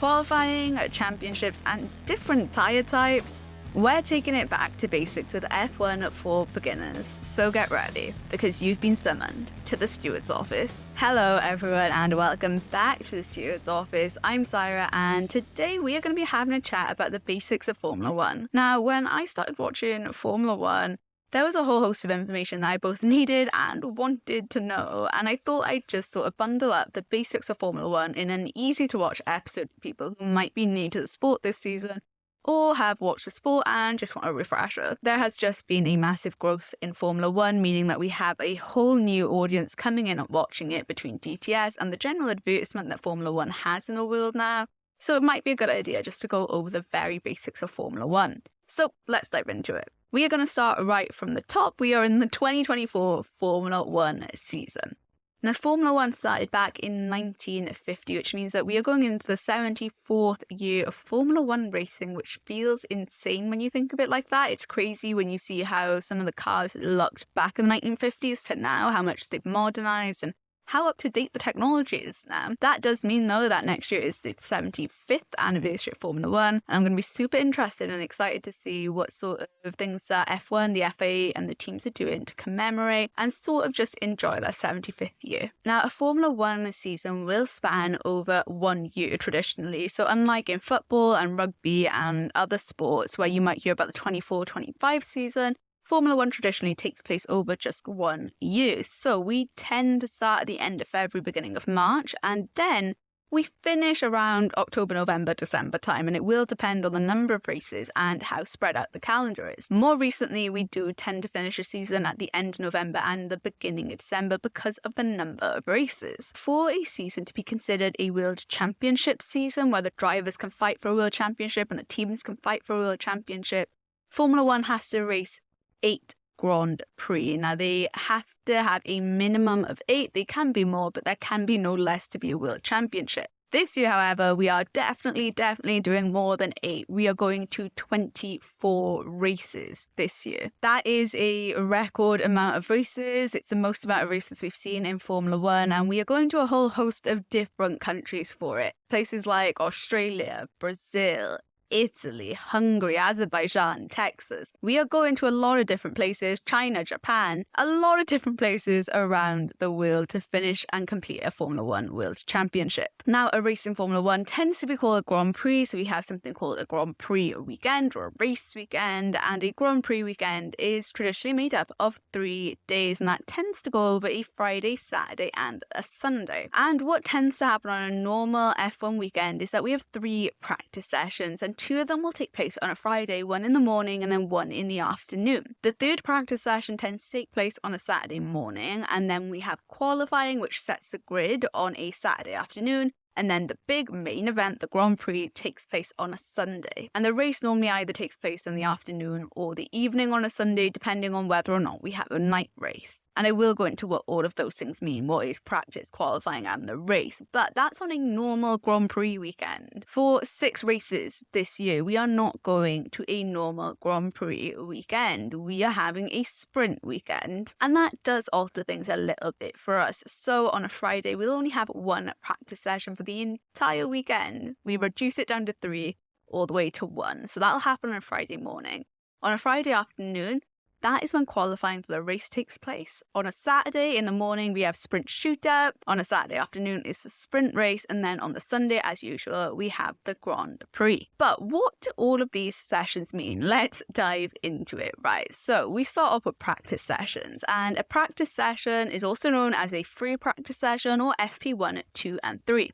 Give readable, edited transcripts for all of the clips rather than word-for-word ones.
qualifying, championships, and different tyre types, we're taking it back to basics with F1 for beginners. So get ready, because you've been summoned to the Steward's office. Hello everyone, and welcome back to the Steward's office. I'm Saira, and today we are going to be having a chat about the basics of Formula 1. Now, when I started watching Formula 1, there was a whole host of information that I both needed and wanted to know, and I thought I'd just sort of bundle up the basics of Formula 1 in an easy-to-watch episode for people who might be new to the sport this season, or have watched the sport and just want a refresher. There has just been a massive growth in Formula 1, meaning that we have a whole new audience coming in and watching it between DTS and the general advertisement that Formula 1 has in the world now, so it might be a good idea just to go over the very basics of Formula 1. So let's dive into it. We are going to start right from the top. We are in the 2024 Formula 1 season. Now, Formula 1 started back in 1950, which means that we are going into the 74th year of Formula 1 racing, which feels insane when you think of it like that. It's crazy when you see how some of the cars looked back in the 1950s to now, how much they've modernized and how up-to-date the technology is now. That does mean, though, that next year is the 75th anniversary of Formula 1, and I'm going to be super interested and excited to see what sort of things that F1, the FIA, and the teams are doing to commemorate and sort of just enjoy that 75th year. Now, a Formula 1 season will span over 1 year traditionally, so unlike in football and rugby and other sports where you might hear about the 24-25 season, Formula 1 traditionally takes place over just 1 year, so we tend to start at the end of February, beginning of March, and then we finish around October, November, December time, and it will depend on the number of races and how spread out the calendar is. More recently, we do tend to finish a season at the end of November and the beginning of December because of the number of races. For a season to be considered a World Championship season, where the drivers can fight for a World Championship and the teams can fight for a World Championship, Formula 1 has to race 8 Grand Prix. Now, they have to have a minimum of 8. They can be more, but there can be no less to be a World Championship. This year, however, we are definitely doing more than 8. We are going to 24 races this year. That is a record amount of races. It's the most amount of races we've seen in Formula 1, and we are going to a whole host of different countries for it. Places like Australia, Brazil, Italy, Hungary, Azerbaijan, Texas. We are going to a lot of different places, China, Japan, a lot of different places around the world to finish and complete a Formula 1 World Championship. Now, a race in Formula 1 tends to be called a Grand Prix, so we have something called a Grand Prix weekend or a race weekend, and a Grand Prix weekend is traditionally made up of 3 days, and that tends to go over a Friday, Saturday, and a Sunday. And what tends to happen on a normal F1 weekend is that we have 3 practice sessions, and 2 of them will take place on a Friday, 1 in the morning and then 1 in the afternoon. The 3rd practice session tends to take place on a Saturday morning, and then we have qualifying, which sets the grid on a Saturday afternoon, and then the big main event, the Grand Prix, takes place on a Sunday. And the race normally either takes place in the afternoon or the evening on a Sunday, depending on whether or not we have a night race. And I will go into what all of those things mean, what is practice, qualifying, and the race. But that's on a normal Grand Prix weekend. For 6 races this year, we are not going to a normal Grand Prix weekend. We are having a sprint weekend. And that does alter things a little bit for us. So on a Friday, we'll only have 1 practice session for the entire weekend. We reduce it down to 3 all the way to 1. So that'll happen on a Friday morning. On a Friday afternoon, that is when qualifying for the race takes place. On a Saturday in the morning, we have sprint shootout. On a Saturday afternoon, it's the sprint race. And then on the Sunday, as usual, we have the Grand Prix. But what do all of these sessions mean? Let's dive into it, right? So we start off with practice sessions. And a practice session is also known as a free practice session or FP1, 2, and 3.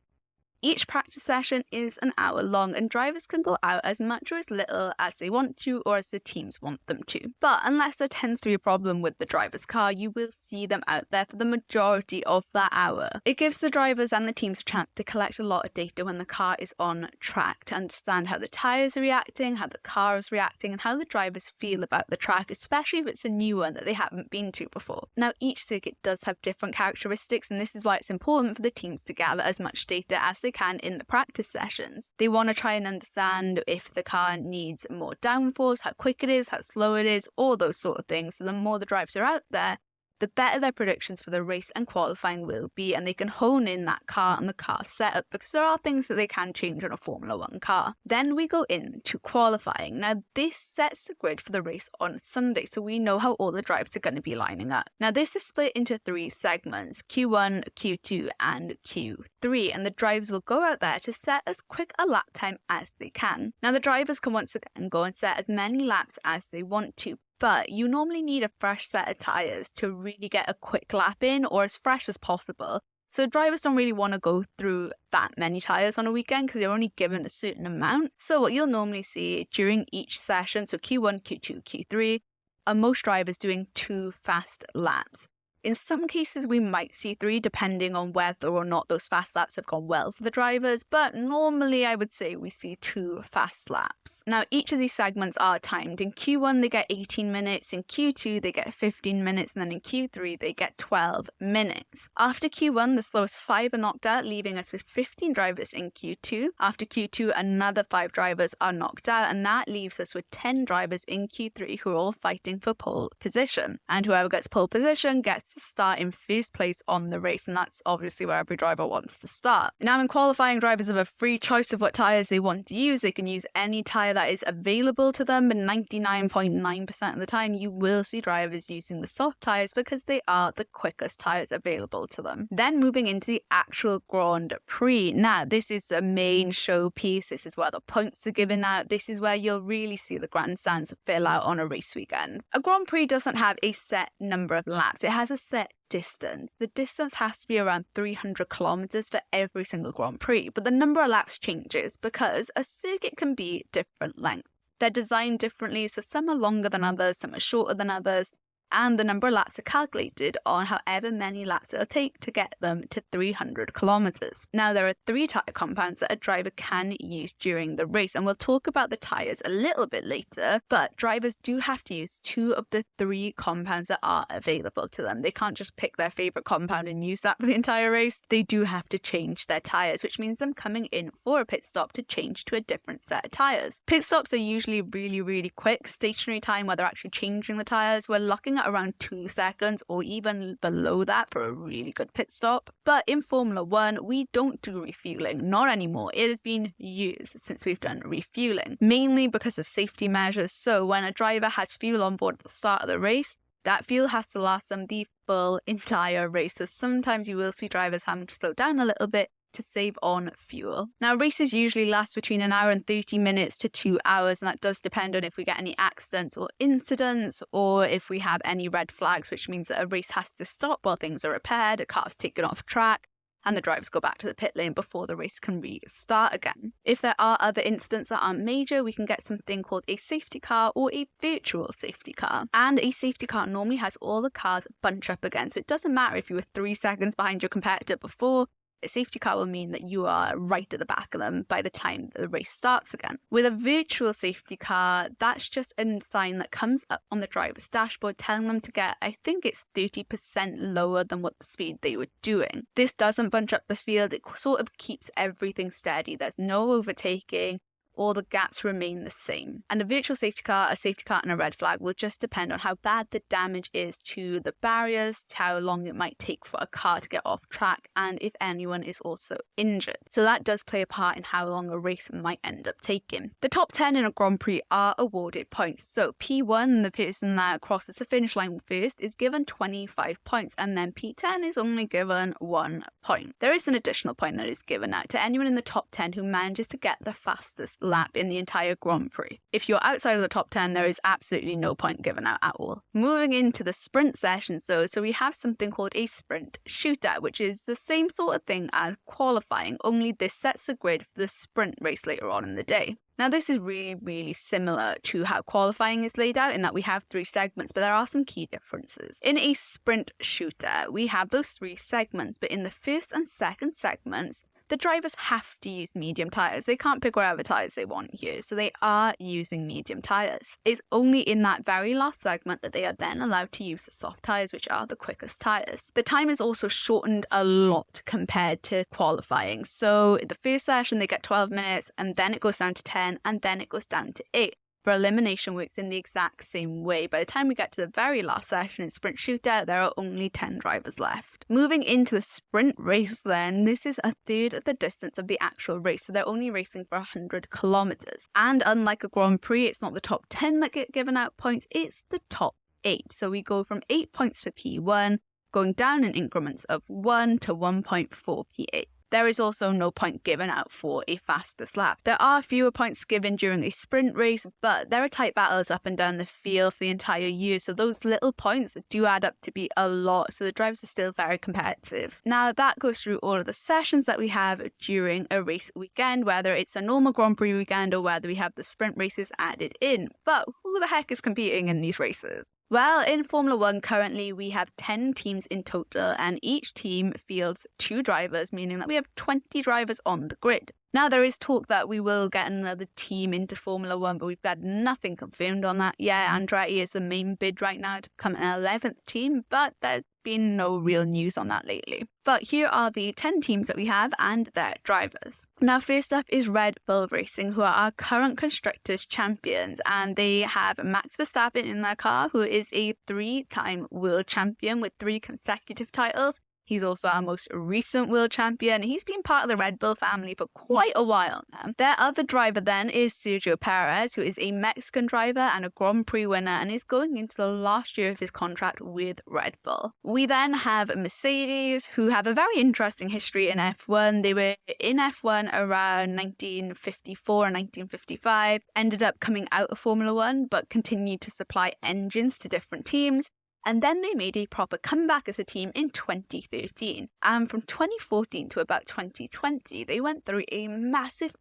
Each practice session is an hour long, and drivers can go out as much or as little as they want to or as the teams want them to. But unless there tends to be a problem with the driver's car, you will see them out there for the majority of that hour. It gives the drivers and the teams a chance to collect a lot of data when the car is on track, to understand how the tyres are reacting, how the car is reacting, and how the drivers feel about the track, especially if it's a new one that they haven't been to before. Now, each circuit does have different characteristics, and this is why it's important for the teams to gather as much data as they can in the practice sessions. They want to try and understand if the car needs more downforce, how quick it is, how slow it is, all those sort of things. So the more the drivers are out there, the better their predictions for the race and qualifying will be, and they can hone in that car and the car setup, because there are things that they can change on a Formula 1 car. Then we go into qualifying. Now, this sets the grid for the race on Sunday, so we know how all the drivers are going to be lining up. Now, this is split into 3 segments, Q1, Q2, and Q3, and the drivers will go out there to set as quick a lap time as they can. Now, the drivers can once again go and set as many laps as they want to, but you normally need a fresh set of tyres to really get a quick lap in, or as fresh as possible. So drivers don't really want to go through that many tyres on a weekend because they're only given a certain amount. So what you'll normally see during each session, so Q1, Q2, Q3, are most drivers doing 2 fast laps. In some cases, we might see 3, depending on whether or not those fast laps have gone well for the drivers, but normally I would say we see 2 fast laps. Now, each of these segments are timed. In Q1, they get 18 minutes, in Q2, they get 15 minutes, and then in Q3, they get 12 minutes. After Q1, the slowest 5 are knocked out, leaving us with 15 drivers in Q2. After Q2, another 5 drivers are knocked out, and that leaves us with 10 drivers in Q3 who are all fighting for pole position. And whoever gets pole position gets to start in first place on the race, and that's obviously where every driver wants to start. Now, in qualifying, drivers have a free choice of what tyres they want to use. They can use any tyre that is available to them, but 99.9% of the time you will see drivers using the soft tyres because they are the quickest tyres available to them. Then moving into the actual Grand Prix. Now, this is the main showpiece. This is where the points are given out. This is where you'll really see the grandstands fill out on a race weekend. A Grand Prix doesn't have a set number of laps. It has a set distance. The distance has to be around 300 kilometers for every single Grand Prix, but the number of laps changes because a circuit can be different lengths. They're designed differently, so some are longer than others, some are shorter than others, and the number of laps are calculated on however many laps it'll take to get them to 300 kilometers. Now, there are 3 tyre compounds that a driver can use during the race, and we'll talk about the tyres a little bit later, but drivers do have to use 2 of the 3 compounds that are available to them. They can't just pick their favourite compound and use that for the entire race. They do have to change their tyres, which means them coming in for a pit stop to change to a different set of tyres. Pit stops are usually really, really quick. Stationary time, where they're actually changing the tyres, we're looking at around 2 seconds or even below that for a really good pit stop. But in Formula 1, we don't do refueling, not anymore. It has been years since we've done refueling, mainly because of safety measures. So when a driver has fuel on board at the start of the race, that fuel has to last them the full entire race. So sometimes you will see drivers having to slow down a little bit to save on fuel. Now, races usually last between an hour and 30 minutes to 2 hours, and that does depend on if we get any accidents or incidents, or if we have any red flags, which means that a race has to stop while things are repaired, a car's taken off track, and the drivers go back to the pit lane before the race can restart again. If there are other incidents that aren't major, we can get something called a safety car or a virtual safety car. And a safety car normally has all the cars bunch up again, so it doesn't matter if you were 3 seconds behind your competitor before. A safety car will mean that you are right at the back of them by the time the race starts again. With a virtual safety car, that's just a sign that comes up on the driver's dashboard telling them to get, I think it's 30% lower than what the speed they were doing. This doesn't bunch up the field, it sort of keeps everything steady. There's no overtaking. All the gaps remain the same. And a virtual safety car, a safety car and a red flag will just depend on how bad the damage is to the barriers, to how long it might take for a car to get off track, and if anyone is also injured. So that does play a part in how long a race might end up taking. The top 10 in a Grand Prix are awarded points. So P1, the person that crosses the finish line first, is given 25 points, and then P10 is only given 1 point. There is an additional point that is given out to anyone in the top 10 who manages to get the fastest lap in the entire Grand Prix. If you're outside of the top 10, there is absolutely no point given out at all. Moving into the sprint sessions though, so we have something called a sprint shootout, which is the same sort of thing as qualifying, only this sets the grid for the sprint race later on in the day. Now, this is really, really similar to how qualifying is laid out in that we have 3 segments, but there are some key differences. In a sprint shooter, we have those 3 segments, but in the first and second segments, the drivers have to use medium tyres. They can't pick whatever tyres they want here, so they are using medium tyres. It's only in that very last segment that they are then allowed to use the soft tyres, which are the quickest tyres. The time is also shortened a lot compared to qualifying. So the first session, they get 12 minutes, and then it goes down to 10, and then it goes down to 8. but elimination works in the exact same way. By the time we get to the very last session in sprint shootout, there are only 10 drivers left. Moving into the sprint race then, this is a third of the distance of the actual race, so they're only racing for 100 kilometers. And unlike a Grand Prix, it's not the top 10 that get given out points, it's the top 8. So we go from 8 points for P1, going down in increments of 1 to 1.4 P8. There is also no point given out for a fastest lap. There are fewer points given during a sprint race, but there are tight battles up and down the field for the entire year, so those little points do add up to be a lot, so the drivers are still very competitive. Now, that goes through all of the sessions that we have during a race weekend, whether it's a normal Grand Prix weekend or whether we have the sprint races added in. But who the heck is competing in these races? Well, in Formula 1, currently we have 10 teams in total, and each team fields 2 drivers, meaning that we have 20 drivers on the grid. Now, there is talk that we will get another team into Formula 1, but we've got nothing confirmed on that yet. Andretti is the main bid right now to become an 11th team, but there's been no real news on that lately. But here are the 10 teams that we have and their drivers. Now, first up is Red Bull Racing, who are our current Constructors champions, and they have Max Verstappen in their car, who is a 3-time world champion with 3 consecutive titles. He's also our most recent world champion. He's been part of the Red Bull family for quite a while now. Their other driver then is Sergio Perez, who is a Mexican driver and a Grand Prix winner and is going into the last year of his contract with Red Bull. We then have Mercedes, who have a very interesting history in F1. They were in F1 around 1954 and 1955, ended up coming out of Formula 1, but continued to supply engines to different teams. And then they made a proper comeback as a team in 2013. And from 2014 to about 2020, they went through a massive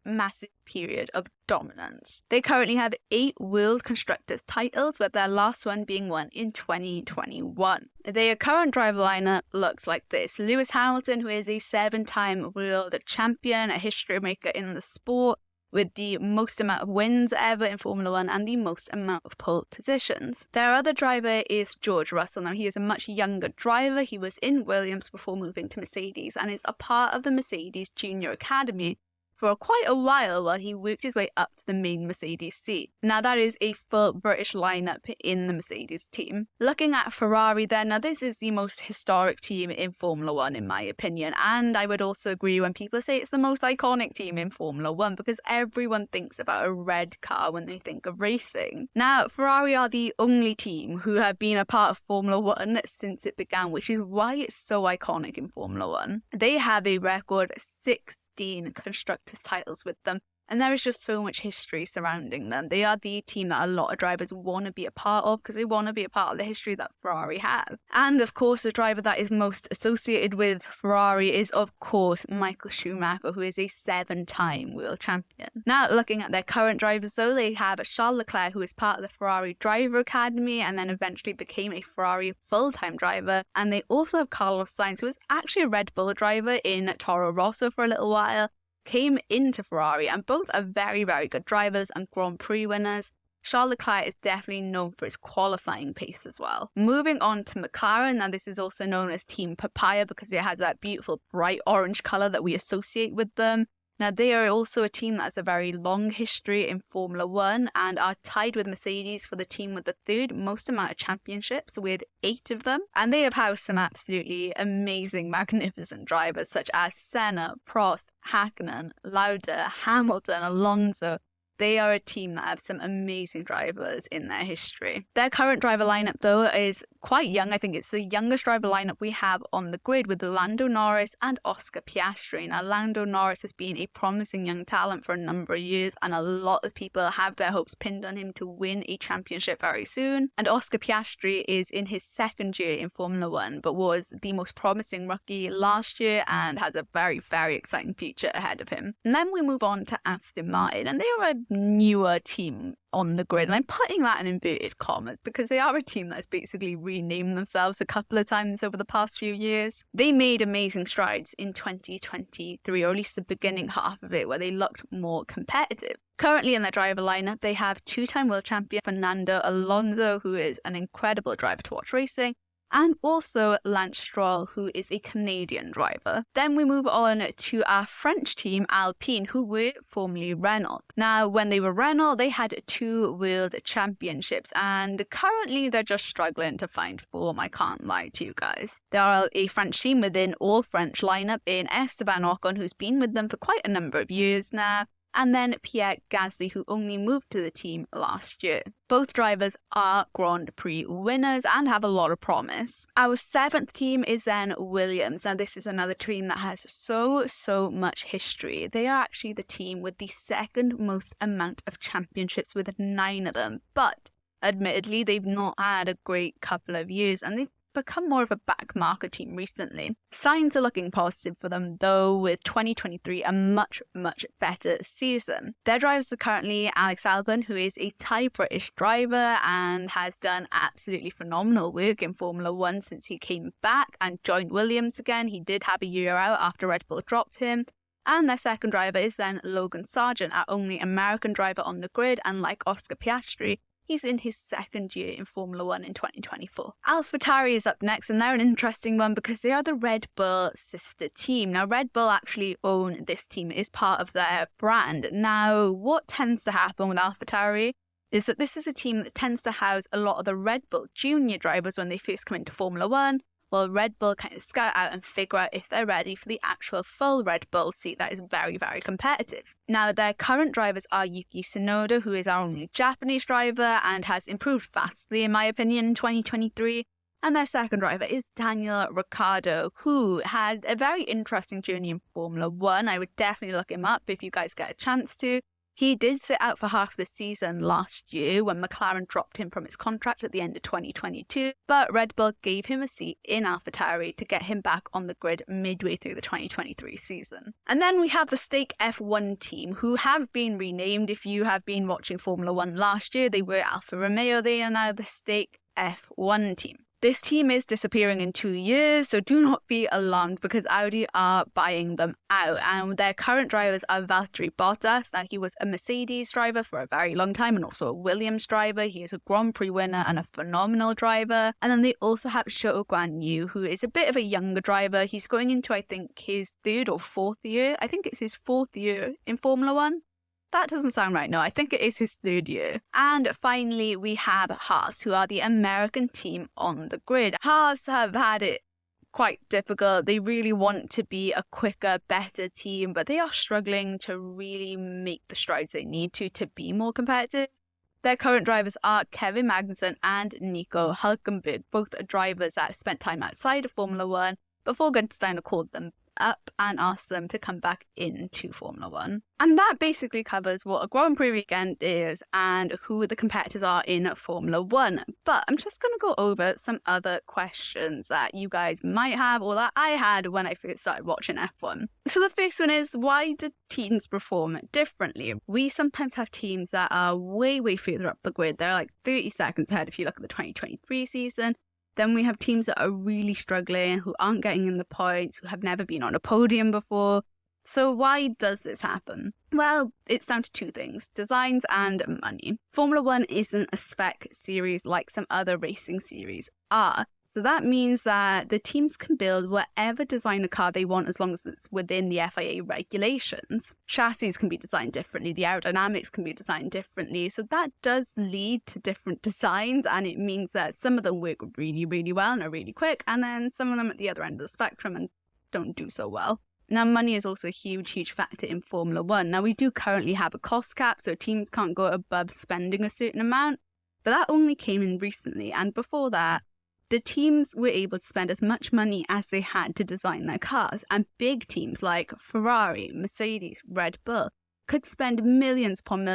period of dominance. They currently have 8 World Constructors titles, with their last one being won in 2021. Their current driver lineup looks like this. Lewis Hamilton, who is a 7-time world champion, a history maker in the sport, with the most amount of wins ever in Formula 1 and the most amount of pole positions. Their other driver is George Russell. Now, he is a much younger driver. He was in Williams before moving to Mercedes and is a part of the Mercedes Junior Academy for quite a while he worked his way up to the main Mercedes seat. Now, that is a full British lineup in the Mercedes team. Looking at Ferrari then, now this is the most historic team in Formula 1 in my opinion, and I would also agree when people say it's the most iconic team in Formula 1 because everyone thinks about a red car when they think of racing. Now, Ferrari are the only team who have been a part of Formula 1 since it began, which is why it's so iconic in Formula 1. They have a record 16 Constructors titles with them, and there is just so much history surrounding them. They are the team that a lot of drivers want to be a part of because they want to be a part of the history that Ferrari have. And of course, the driver that is most associated with Ferrari is of course Michael Schumacher, who is a 7-time world champion. Now, looking at their current drivers though, they have Charles Leclerc, who is part of the Ferrari Driver Academy and then eventually became a Ferrari full-time driver. And they also have Carlos Sainz, who was actually a Red Bull driver in Toro Rosso for a little while, came into Ferrari, and both are very, very good drivers and Grand Prix winners. Charles Leclerc is definitely known for his qualifying pace as well. Moving on to McLaren, now this is also known as Team Papaya because it has that beautiful bright orange colour that we associate with them. Now, they are also a team that has a very long history in Formula 1 and are tied with Mercedes for the team with the 3rd most amount of championships, with 8 of them. And they have housed some absolutely amazing, magnificent drivers such as Senna, Prost, Hakkinen, Lauda, Hamilton, Alonso. They are a team that have some amazing drivers in their history. Their current driver lineup, though, is quite young. I think it's the youngest driver lineup we have on the grid, with Lando Norris and Oscar Piastri. Now, Lando Norris has been a promising young talent for a number of years, and a lot of people have their hopes pinned on him to win a championship very soon. And Oscar Piastri is in his 2nd year in Formula 1, but was the most promising rookie last year and has a very, very exciting future ahead of him. And then we move on to Aston Martin, and they are a newer team on the grid, and I'm putting that in inverted commas because they are a team that has basically renamed themselves a couple of times over the past few years. They made amazing strides in 2023, or at least the beginning half of it, where they looked more competitive. Currently in their driver lineup, they have 2-time world champion Fernando Alonso, who is an incredible driver to watch racing, and also Lance Stroll, who is a Canadian driver. Then we move on to our French team, Alpine, who were formerly Renault. Now, when they were Renault, they had 2 world championships, and currently they're just struggling to find form, I can't lie to you guys. They are a French team within all French lineup in Esteban Ocon, who's been with them for quite a number of years now, and then Pierre Gasly, who only moved to the team last year. Both drivers are Grand Prix winners and have a lot of promise. Our 7th team is then Williams. Now, this is another team that has so much history. They are actually the team with the 2nd most amount of championships, with 9 of them. But admittedly, they've not had a great couple of years, and they've become more of a back marker team recently. Signs are looking positive for them, though, with 2023 a much better season. Their drivers are currently Alex Albon, who is a Thai British driver and has done absolutely phenomenal work in Formula 1 since he came back and joined Williams again. He did have a year out after Red Bull dropped him. And their 2nd driver is then Logan Sargent, our only American driver on the grid, and like Oscar Piastri, he's in his 2nd year in Formula 1 in 2024. AlphaTauri is up next, and they're an interesting one because they are the Red Bull sister team. Now, Red Bull actually own this team. It is part of their brand. Now, what tends to happen with AlphaTauri is that this is a team that tends to house a lot of the Red Bull junior drivers when they first come into Formula 1, while Red Bull kind of scout out and figure out if they're ready for the actual full Red Bull seat that is very competitive. Now, their current drivers are Yuki Tsunoda, who is our only Japanese driver and has improved vastly, in my opinion, in 2023. And their 2nd driver is Daniel Ricciardo, who had a very interesting journey in Formula 1. I would definitely look him up if you guys get a chance to. He did sit out for half the season last year when McLaren dropped him from his contract at the end of 2022, but Red Bull gave him a seat in AlphaTauri to get him back on the grid midway through the 2023 season. And then we have the Stake F1 team, who have been renamed. If you have been watching Formula 1 last year, they were Alfa Romeo. They are now the Stake F1 team. This team is disappearing in 2 years, so do not be alarmed because Audi are buying them out. And their current drivers are Valtteri Bottas. Now, he was a Mercedes driver for a very long time and also a Williams driver. He is a Grand Prix winner and a phenomenal driver. And then they also have Zhou Guan Yu, who is a bit of a younger driver. He's going into, I think, his 3rd or 4th year. I think it's his 4th year in Formula 1. That doesn't sound right. No, I think it is his 3rd year. And finally, we have Haas, who are the American team on the grid. Haas have had it quite difficult. They really want to be a quicker, better team, but they are struggling to really make the strides they need to be more competitive. Their current drivers are Kevin Magnussen and Nico Hülkenberg, both drivers that have spent time outside of Formula 1 before Gunther called them up and asked them to come back into Formula 1. And that basically covers what a Grand Prix weekend is and who the competitors are in Formula 1. But I'm just going to go over some other questions that you guys might have or that I had when I first started watching F1. So the first one is, why do teams perform differently? We sometimes have teams that are way further up the grid. They're like 30 seconds ahead if you look at the 2023 season. Then we have teams that are really struggling, who aren't getting in the points, who have never been on a podium before. So why does this happen? Well, it's down to 2 things, designs and money. Formula 1 isn't a spec series like some other racing series are. So that means that the teams can build whatever designer car they want as long as it's within the FIA regulations. Chassis can be designed differently, the aerodynamics can be designed differently, so that does lead to different designs, and it means that some of them work really well and are really quick, and then some of them at the other end of the spectrum and don't do so well. Now, money is also a huge factor in Formula 1. Now, we do currently have a cost cap, so teams can't go above spending a certain amount, but that only came in recently, and before that, the teams were able to spend as much money as they had to design their cars, and big teams like Ferrari, Mercedes, Red Bull could spend millions upon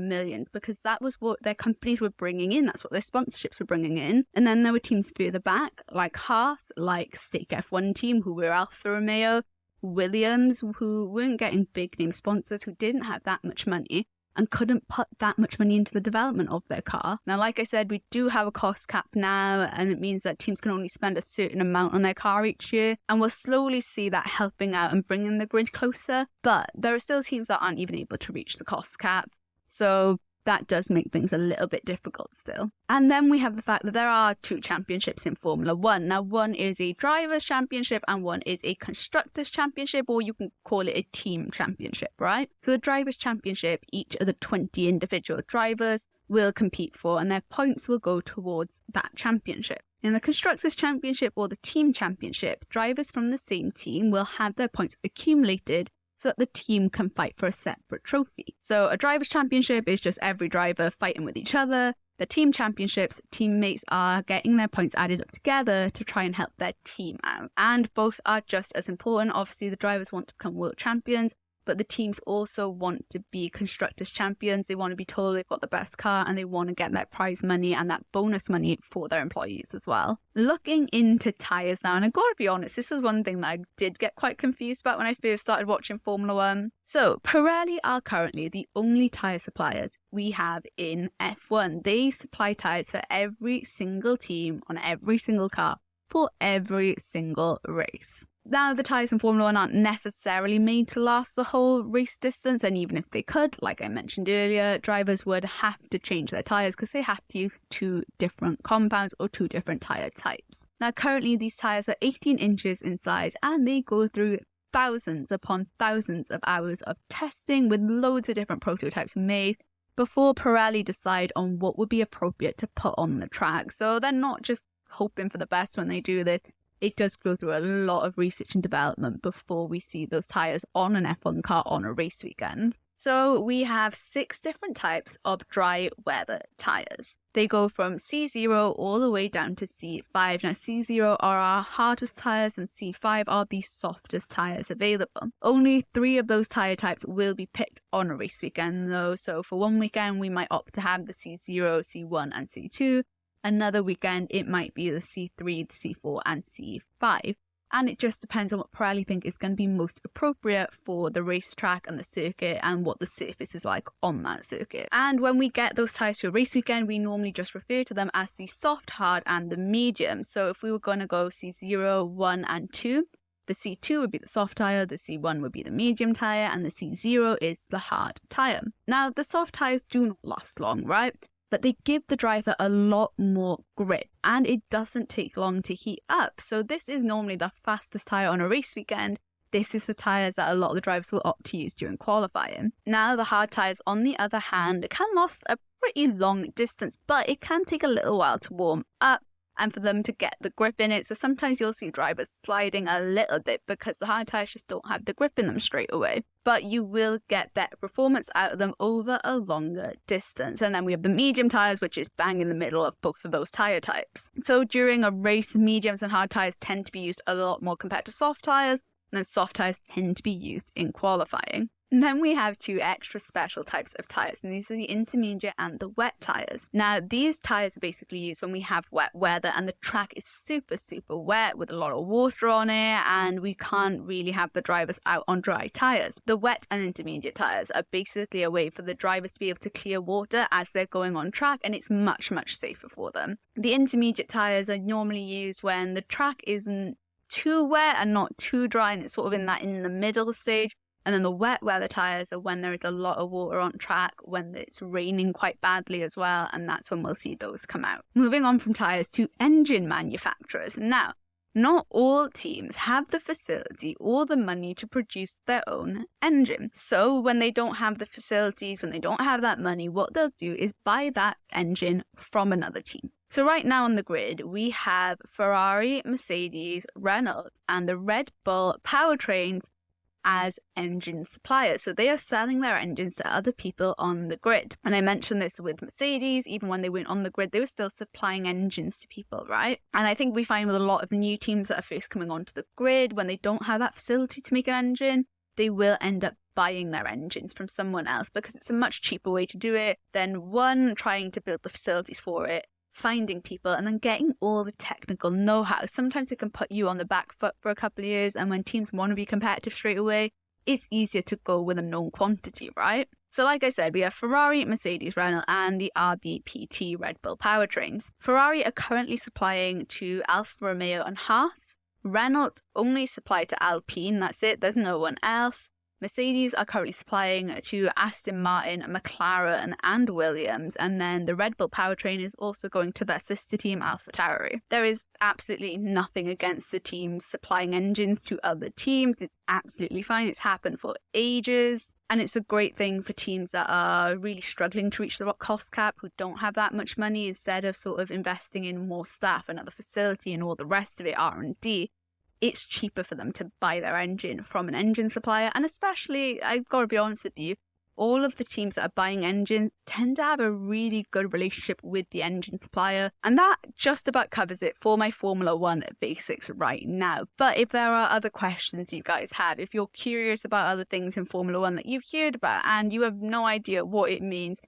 millions because that was what their companies were bringing in, that's what their sponsorships were bringing in. And then there were teams further back like Haas, like Stake F1 team, who were Alfa Romeo, Williams, who weren't getting big name sponsors, who didn't have that much money and couldn't put that much money into the development of their car. Now, like I said, we do have a cost cap now, and it means that teams can only spend a certain amount on their car each year, and we'll slowly see that helping out and bringing the grid closer. But there are still teams that aren't even able to reach the cost cap. So that does make things a little bit difficult still. And then we have the fact that there are 2 championships in Formula One. Now, one is a driver's championship and one is a constructor's championship, or you can call it a team championship, right? So the driver's championship, each of the 20 individual drivers will compete for, and their points will go towards that championship. In the Constructors' Championship or the Team Championship, drivers from the same team will have their points accumulated so that the team can fight for a separate trophy. So a Drivers' Championship is just every driver fighting with each other. The Team Championships, teammates are getting their points added up together to try and help their team out. And both are just as important. Obviously, the drivers want to become world champions, but the teams also want to be constructors champions. They want to be told they've got the best car and they want to get that prize money and that bonus money for their employees as well. Looking into tyres now, and I've got to be honest, this was one thing that I did get quite confused about when I first started watching Formula One. So Pirelli are currently the only tyre suppliers we have in F1. They supply tyres for every single team on every single car for every single race. Now, the tyres in Formula 1 aren't necessarily made to last the whole race distance, and even if they could, like I mentioned earlier, drivers would have to change their tyres because they have to use 2 different compounds or 2 different tyre types. Now, currently these tyres are 18 inches in size and they go through thousands upon thousands of hours of testing with loads of different prototypes made before Pirelli decide on what would be appropriate to put on the track. So they're not just hoping for the best when they do this. It does go through a lot of research and development before we see those tyres on an F1 car on a race weekend. So we have 6 different types of dry weather tyres. They go from C0 all the way down to C5. Now C0 are our hardest tyres and C5 are the softest tyres available. Only 3 of those tyre types will be picked on a race weekend though. So for one weekend we might opt to have the C0, C1 and C2. Another weekend, it might be the C3, the C4, and C5. And it just depends on what Pirelli think is going to be most appropriate for the racetrack and the circuit and what the surface is like on that circuit. And when we get those tyres to a race weekend, we normally just refer to them as the soft, hard, and the medium. So if we were going to go C0, 1, and 2, the C2 would be the soft tyre, the C1 would be the medium tyre, and the C0 is the hard tyre. Now, the soft tyres do not last long, right? But they give the driver a lot more grip and it doesn't take long to heat up. So this is normally the fastest tyre on a race weekend. This is the tyres that a lot of the drivers will opt to use during qualifying. Now the hard tyres, on the other hand, can last a pretty long distance, but it can take a little while to warm up and for them to get the grip in it. So sometimes you'll see drivers sliding a little bit because the hard tyres just don't have the grip in them straight away. But you will get better performance out of them over a longer distance. And then we have the medium tyres, which is bang in the middle of both of those tyre types. So during a race, mediums and hard tyres tend to be used a lot more compared to soft tyres, and then soft tyres tend to be used in qualifying. And then we have 2 extra special types of tyres, and these are the intermediate and the wet tyres. Now, these tyres are basically used when we have wet weather and the track is super, super wet with a lot of water on it, and we can't really have the drivers out on dry tyres. The wet and intermediate tyres are basically a way for the drivers to be able to clear water as they're going on track, and it's much, much safer for them. The intermediate tyres are normally used when the track isn't too wet and not too dry, and it's sort of in the middle stage. And then the wet weather tyres are when there is a lot of water on track, when it's raining quite badly as well, and that's when we'll see those come out. Moving on from tyres to engine manufacturers. Now, not all teams have the facility or the money to produce their own engine. So when they don't have the facilities, when they don't have that money, what they'll do is buy that engine from another team. So right now on the grid, we have Ferrari, Mercedes, Renault, and the Red Bull powertrains as engine suppliers. So they are selling their engines to other people on the grid. And I mentioned this with Mercedes, even when they weren't on the grid, they were still supplying engines to people, right? And I think we find with a lot of new teams that are first coming onto the grid, when they don't have that facility to make an engine, they will end up buying their engines from someone else because it's a much cheaper way to do it than one, trying to build the facilities for it, finding people, and then getting all the technical know-how. Sometimes it can put you on the back foot for a couple of years, and when teams want to be competitive straight away, it's easier to go with a known quantity, right? So like I said, we have Ferrari, Mercedes, Renault, and the RBPT Red Bull powertrains. Ferrari are currently supplying to Alfa Romeo and Haas. Renault only supply to Alpine, that's it, there's no one else. Mercedes are currently supplying to Aston Martin, McLaren and Williams, and then the Red Bull powertrain is also going to their sister team AlphaTauri. There is absolutely nothing against the teams supplying engines to other teams. It's absolutely fine. It's happened for ages. And it's a great thing for teams that are really struggling to reach the cost cap, who don't have that much money. Instead of sort of investing in more staff, another facility and all the rest of it, R&D, it's cheaper for them to buy their engine from an engine supplier. And especially, I've got to be honest with you, all of the teams that are buying engines tend to have a really good relationship with the engine supplier. And that just about covers it for my Formula One basics right now. But if there are other questions you guys have, if you're curious about other things in Formula One that you've heard about and you have no idea what it means,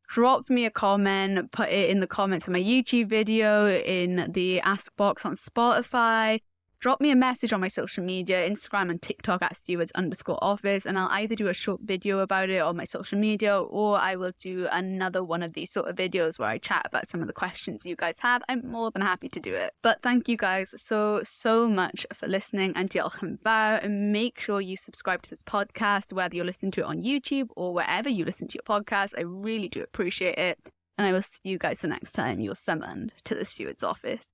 drop me a comment, put it in the comments of my YouTube video, in the Ask box on Spotify. Drop me a message on my social media, Instagram and TikTok at stewards_office, and I'll either do a short video about it on my social media, or I will do another one of these sort of videos where I chat about some of the questions you guys have. I'm more than happy to do it. But thank you guys so much for listening, and diolch yn fawr. And make sure you subscribe to this podcast, whether you're listening to it on YouTube or wherever you listen to your podcast. I really do appreciate it. And I will see you guys the next time you're summoned to the steward's office.